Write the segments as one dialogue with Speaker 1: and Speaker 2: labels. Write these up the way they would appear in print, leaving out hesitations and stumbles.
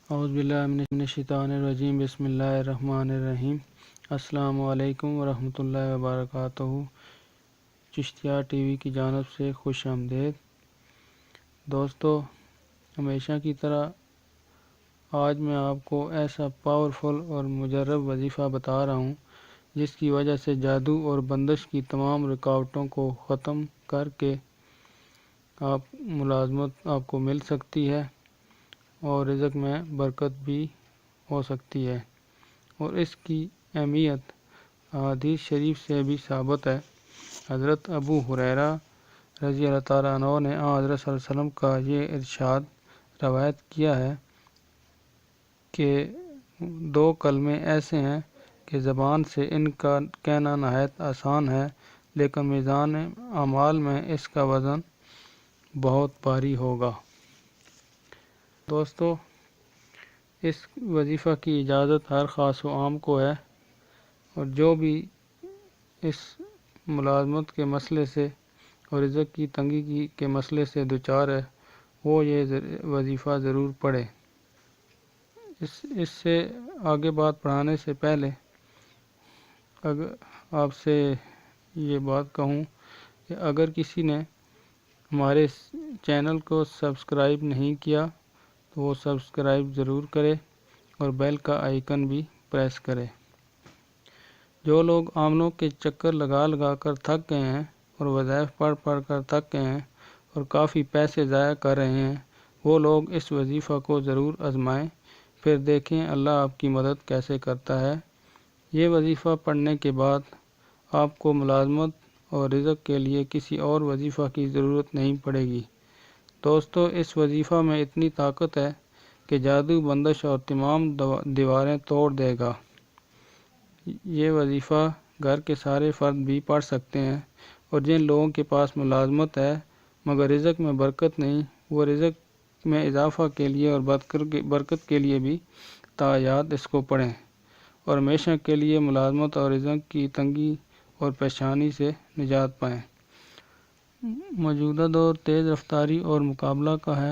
Speaker 1: اعوذ باللہ من الشیطان الرجیم، بسم اللہ الرحمن الرحیم۔ السلام علیکم ورحمۃ اللہ وبرکاتہ۔ چشتیہ ٹی وی کی جانب سے خوش آمدید۔ دوستو، ہمیشہ کی طرح آج میں آپ کو ایسا پاورفل اور مجرب وظیفہ بتا رہا ہوں جس کی وجہ سے جادو اور بندش کی تمام رکاوٹوں کو ختم کر کے ملازمت آپ کو مل سکتی ہے اور رزق میں برکت بھی ہو سکتی ہے، اور اس کی اہمیت احادیث شریف سے بھی ثابت ہے۔ حضرت ابو ہریرہ رضی اللہ تعالیٰ عنہ نے حضرت صلی اللہ علیہ وسلم کا یہ ارشاد روایت کیا ہے کہ 2 کلمے ایسے ہیں کہ زبان سے ان کا کہنا نہایت آسان ہے، لیکن میزان اعمال میں اس کا وزن بہت بھاری ہوگا۔ دوستو، اس وظیفہ کی اجازت ہر خاص و عام کو ہے، اور جو بھی اس ملازمت کے مسئلے سے اور رزق کی تنگی کے مسئلے سے دوچار ہے وہ یہ وظیفہ ضرور پڑھے۔ اس سے آگے بات پڑھانے سے پہلے آپ سے یہ بات کہوں کہ اگر کسی نے ہمارے چینل کو سبسکرائب نہیں کیا تو وہ سبسکرائب ضرور کرے اور بیل کا آئیکن بھی پریس کرے۔ جو لوگ عاملوں کے چکر لگا کر تھک گئے ہیں اور وظائف پڑھ کر تھک گئے ہیں اور کافی پیسے ضائع کر رہے ہیں، وہ لوگ اس وظیفہ کو ضرور آزمائیں، پھر دیکھیں اللہ آپ کی مدد کیسے کرتا ہے۔ یہ وظیفہ پڑھنے کے بعد آپ کو ملازمت اور رزق کے لیے کسی اور وظیفہ کی ضرورت نہیں پڑے گی۔ دوستو، اس وظیفہ میں اتنی طاقت ہے کہ جادو، بندش اور تمام دیواریں توڑ دے گا۔ یہ وظیفہ گھر کے سارے فرد بھی پڑھ سکتے ہیں، اور جن لوگوں کے پاس ملازمت ہے مگر رزق میں برکت نہیں، وہ رزق میں اضافہ کے لیے اور برکت کے لیے بھی آیات اس کو پڑھیں اور ہمیشہ کے لیے ملازمت اور رزق کی تنگی اور پریشانی سے نجات پائیں۔ موجودہ دور تیز رفتاری اور مقابلہ کا ہے،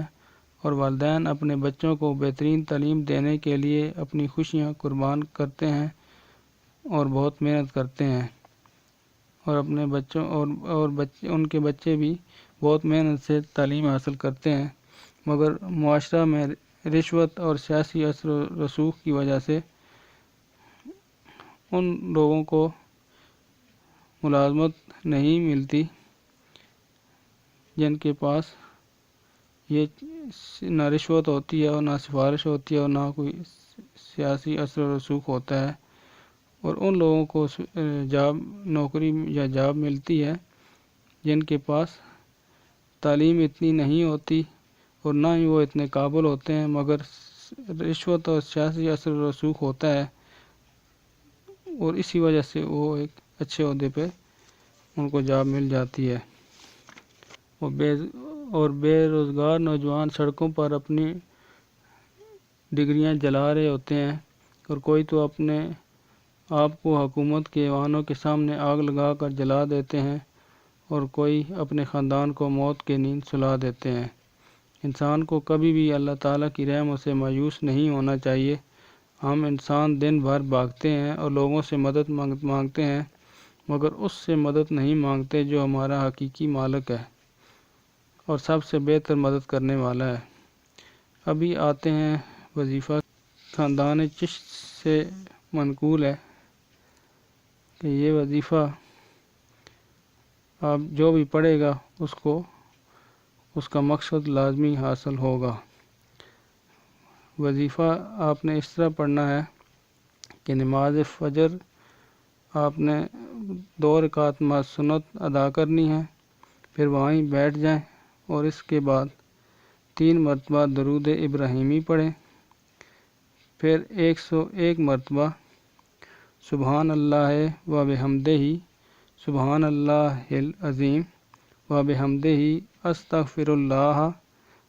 Speaker 1: اور والدین اپنے بچوں کو بہترین تعلیم دینے کے لیے اپنی خوشیاں قربان کرتے ہیں اور بہت محنت کرتے ہیں، اور اپنے بچوں ان کے بچے بھی بہت محنت سے تعلیم حاصل کرتے ہیں، مگر معاشرہ میں رشوت اور سیاسی اثر و رسوخ کی وجہ سے ان لوگوں کو ملازمت نہیں ملتی جن کے پاس یہ نہ رشوت ہوتی ہے اور نہ سفارش ہوتی ہے اور نہ کوئی سیاسی اثر و رسوخ ہوتا ہے، اور ان لوگوں کو نوکری یا جاب ملتی ہے جن کے پاس تعلیم اتنی نہیں ہوتی اور نہ ہی وہ اتنے قابل ہوتے ہیں، مگر رشوت اور سیاسی اثر و رسوخ ہوتا ہے، اور اسی وجہ سے وہ ایک اچھے عہدے پہ ان کو جاب مل جاتی ہے۔ اور بے روزگار نوجوان سڑکوں پر اپنی ڈگریاں جلا رہے ہوتے ہیں، اور کوئی تو اپنے آپ کو حکومت کے ایوانوں کے سامنے آگ لگا کر جلا دیتے ہیں، اور کوئی اپنے خاندان کو موت کی نیند سلا دیتے ہیں۔ انسان کو کبھی بھی اللہ تعالیٰ کی رحمت سے مایوس نہیں ہونا چاہیے۔ ہم انسان دن بھر بھاگتے ہیں اور لوگوں سے مدد مانگتے ہیں، مگر اس سے مدد نہیں مانگتے جو ہمارا حقیقی مالک ہے اور سب سے بہتر مدد کرنے والا ہے۔ ابھی آتے ہیں وظیفہ۔ خاندان چشت سے منقول ہے کہ یہ وظیفہ آپ جو بھی پڑھے گا اس کا مقصد لازمی حاصل ہوگا۔ وظیفہ آپ نے اس طرح پڑھنا ہے کہ نماز فجر آپ نے 2 رکعت سنت ادا کرنی ہے، پھر وہیں بیٹھ جائیں اور اس کے بعد 3 مرتبہ درود ابراہیمی پڑھیں، پھر 101 مرتبہ سبحان اللہ و بحمدہ سبحان اللہ العظیم و بحمدہ استغفر اللہ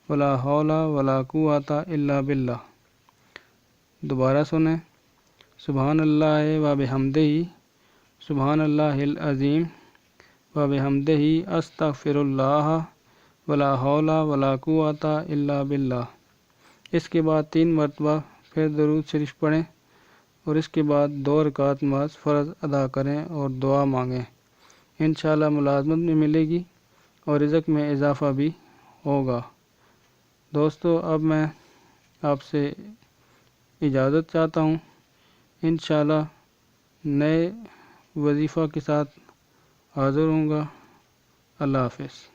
Speaker 1: ولا حول ولا قوت الا باللہ۔ دوبارہ سنیں، سبحان اللہ و بحمدہ سبحان اللہ العظیم و بحمدہ استغفر اللہ ولا حول ولا قوت الا باللہ۔ اس کے بعد 3 مرتبہ پھر درود شریف پڑھیں اور اس کے بعد 2 رکعت نماز فرض ادا کریں اور دعا مانگیں۔ انشاءاللہ ملازمت بھی ملے گی اور رزق میں اضافہ بھی ہوگا۔ دوستو اب میں آپ سے اجازت چاہتا ہوں، انشاءاللہ نئے وظیفہ کے ساتھ حاضر ہوں گا۔ اللہ حافظ۔